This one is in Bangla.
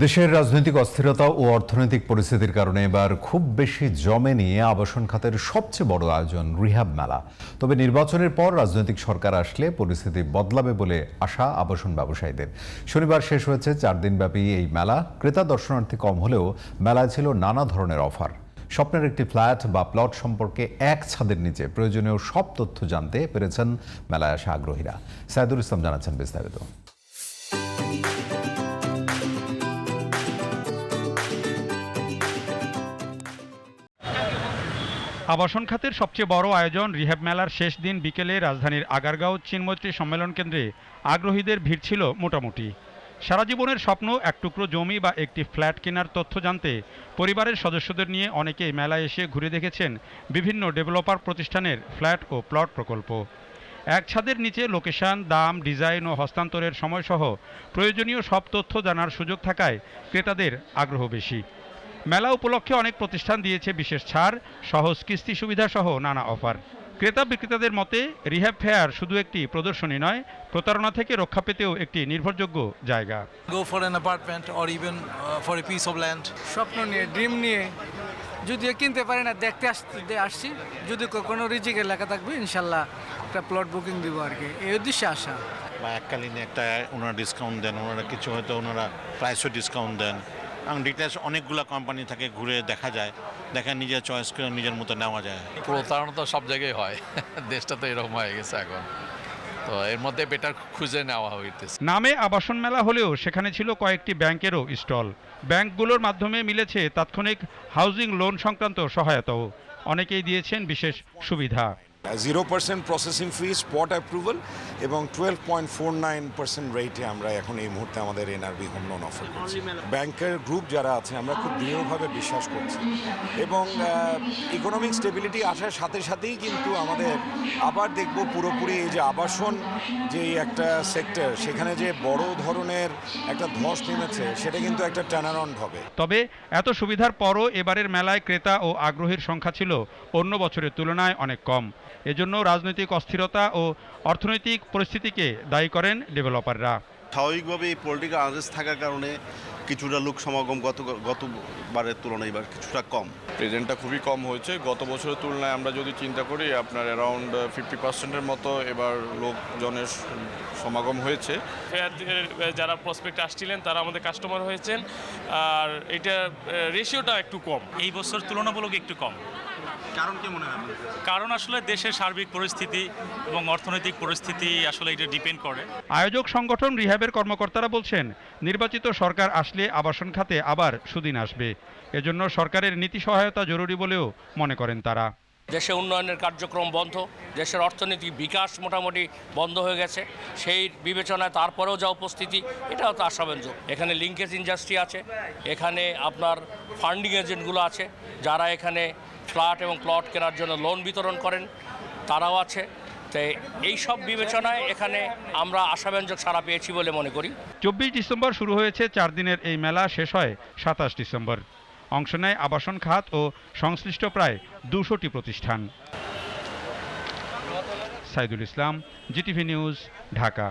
দেশের রাজনৈতিক অস্থিরতা ও অর্থনৈতিক পরিস্থিতির কারণে এবার খুব বেশি জমেনি আবাসন খাতের সবচেয়ে বড় আয়োজন রিহ্যাব মেলা। তবে নির্বাচনের পর রাজনৈতিক সরকার আসলে পরিস্থিতি বদলাবে বলে আশা আবাসন ব্যবসায়ীদের। শনিবার শেষ হয়েছে 4 দিনব্যাপী এই মেলা। ক্রেতা দর্শনার্থী কম হলেও মেলায় ছিল নানা ধরনের অফার। স্বপ্নের একটি ফ্ল্যাট বা প্লট সম্পর্কে এক ছাদের নিচে প্রয়োজনীয় সব তথ্য জানতে পেরেছেন মেলায় আসা আগ্রহীরা। সাইদুল ইসলাম জানাচ্ছেন বিস্তারিত। আবাসন খাতের সবচেয়ে বড় আয়োজন রিহ্যাব মেলার শেষ দিন বিকেলে রাজধানীর আগারগাঁও চীনমৈত্রী সম্মেলন কেন্দ্রে আগ্রহীদের ভিড় ছিল মোটামুটি। সারা জীবনের স্বপ্ন এক টুকরো জমি বা একটি ফ্ল্যাট কেনার তথ্য জানতে পরিবারের সদস্যদের নিয়ে অনেকেই মেলায় এসে ঘুরে দেখেছেন বিভিন্ন ডেভেলপার প্রতিষ্ঠানের ফ্ল্যাট ও প্লট প্রকল্প। এক ছাদের নিচে লোকেশন, দাম, ডিজাইন ও হস্তান্তরের সময়সহ প্রয়োজনীয় সব তথ্য জানার সুযোগ থাকায় ক্রেতাদের আগ্রহ বেশি। মেলা উপলক্ষে অনেক প্রতিষ্ঠান দিয়েছে বিশেষ ছাড়, সহজ কিস্তি সুবিধা সহ নানা অফার। ক্রেতা বিক্রেতাদের মতে রিহ্যাব ফেয়ার শুধু একটি প্রদর্শনী নয়, প্রতারণা থেকে রক্ষা পেতেও একটি নির্ভরযোগ্য জায়গা। Go for an apartment or even for a piece of land. স্বপ্ন নিয়ে, ড্রিম নিয়ে, যদিও কিনতে পারি না, দেখতে আসছি। যদি কোনো রিজিকের লেখা থাকবে ইনশাল্লাহ একটা প্লট বুকিং দিব আর কি, এই উদ্দেশ্যে আসা। বা এককালীন একটা ওনারা ডিসকাউন্ট দেন, ওনারা কিছু হয়তো ওনারা প্রাইসও ডিসকাউন্ট দেন। এবং ডিটেলস অনেকগুলো কোম্পানি থাকে, ঘুরে দেখা যায়, দেখে নিজের চয়েস করে নিজের মতো নেওয়া যায়। প্রতারণা তো সব জায়গায় হয়, দেশটা তো এরকম হয়ে গেছে এখন, তো এর মধ্যে বেটার খুঁজে নেওয়া হইতেছে। নামে আবাসন মেলা হলেও সেখানে ছিল কয়েকটি ব্যাংকেরও স্টল। ব্যাংকগুলোর মাধ্যমে মিলেছে তাৎক্ষণিক হাউজিং লোন সংক্রান্ত সহায়তাও। অনেকেই দিয়েছেন বিশেষ সুবিধা। 0% প্রসেসিং ফি, স্পট অ্যাপ্রুভাল এবং 12.49% রেটে আমরা এখন এই মুহূর্তে আমাদের এনআরবি হোম লোন অফার করছি। ব্যাংকের গ্রুপ যারা আছে আমরা খুব দৃঢ়ভাবে বিশ্বাস করছি এবং ইকোনমিক স্টেবিলিটি আসার সাথে সাথেই কিন্তু আমাদের আবার দেখব পুরোপুরি এই যে আবাসন যে একটা সেক্টর, সেখানে যে বড় ধরনের একটা ধস নেমেছে সেটা কিন্তু একটা টার্নারাউন্ড হবে। তবে এত সুবিধার পরও এবারের মেলায় ক্রেতা ও আগ্রহীর সংখ্যা ছিল অন্য বছরের তুলনায় অনেক কম। এজন্য রাজনৈতিক অস্থিরতা ও অর্থনৈতিক পরিস্থিতিকে দায়ী করেন ডেভেলপাররা। স্বাভাবিকভাবে এই পলিটিক্যাল আনরেস্ট থাকার কারণে কিছুটা লোক সমাগম গতবারের তুলনায় এবার কিছুটা কম। প্রেজেন্টটা খুবই কম হয়েছে গত বছরের তুলনায়। আমরা যদি চিন্তা করি আপনার অ্যারাউন্ড 50%-এর মতো এবার লোকজনের সমাগম হয়েছে। যারা প্রসপেক্ট আসছিলেন তারা আমাদের কাস্টমার হয়েছেন, আর এটা রেশিওটা একটু কম এই বছর তুলনামূলক একটু কম। কারণ কি মনে হয়? কারণ আসলে দেশের সার্বিক পরিস্থিতি এবং অর্থনৈতিক পরিস্থিতি আসলে এটা ডিপেন্ড করে। আয়োজক সংগঠন রিহ্যাবের কর্মকর্তারা বলছেন, নির্বাচিত সরকার আসলে আবাসন খাতে আবার সুদিন আসবে। এজন্য সরকারের নীতি সহায়তা জরুরি বলেও মনে করেন তারা। দেশে উন্নয়নের কার্যক্রম বন্ধ, দেশের অর্থনৈতিক বিকাশ মোটামুটি বন্ধ হয়ে গেছে, সেই বিবেচনায় তারপরেও যা উপস্থিতি, এটাও তো আশাব্যঞ্জক। এখানে লিঙ্কেজ ইন্ডাস্ট্রি আছে, এখানে আপনার ফান্ডিং এজেন্টগুলো আছে যারা এখানে ফ্ল্যাট এবং প্লট কেনার জন্য লোন বিতরণ করেন, তারাও আছে। তো এই সব বিবেচনায় এখানে আমরা আশাব্যঞ্জক সাড়া পেয়েছি বলে মনে করি। 24 ডিসেম্বর শুরু হয়েছে 4 দিনের এই মেলা, শেষ হয় 27 ডিসেম্বর। অংশ নেয় আবাসন খাত ও সংশ্লিষ্ট প্রায় 200টি প্রতিষ্ঠান। Saidul Islam, GTV news, Dhaka.